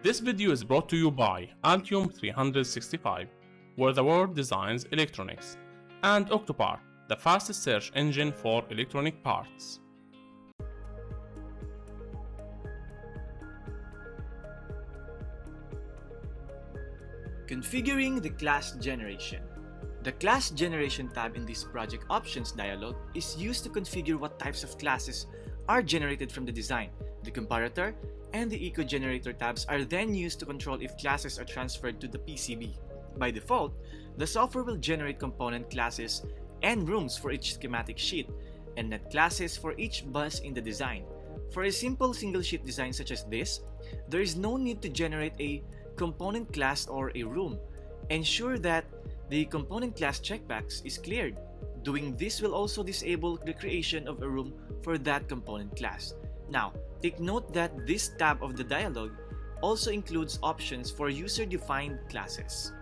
This video is brought to you by Altium 365, where the world designs electronics, and Octopart, the fastest search engine for electronic parts. Configuring the class generation. The class generation tab in this project options dialog is used to configure what types of classes are generated from the design. The comparator and the eco generator tabs are then used to control if classes are transferred to the PCB. By default, the software will generate component classes and rooms for each schematic sheet and net classes for each bus in the design. For a simple single sheet design such as this, there is no need to generate a component class or a room. Ensure that the component class checkbox is cleared. Doing this will also disable the creation of a room for that component class. Now, take note that this tab of the dialog also includes options for user-defined classes.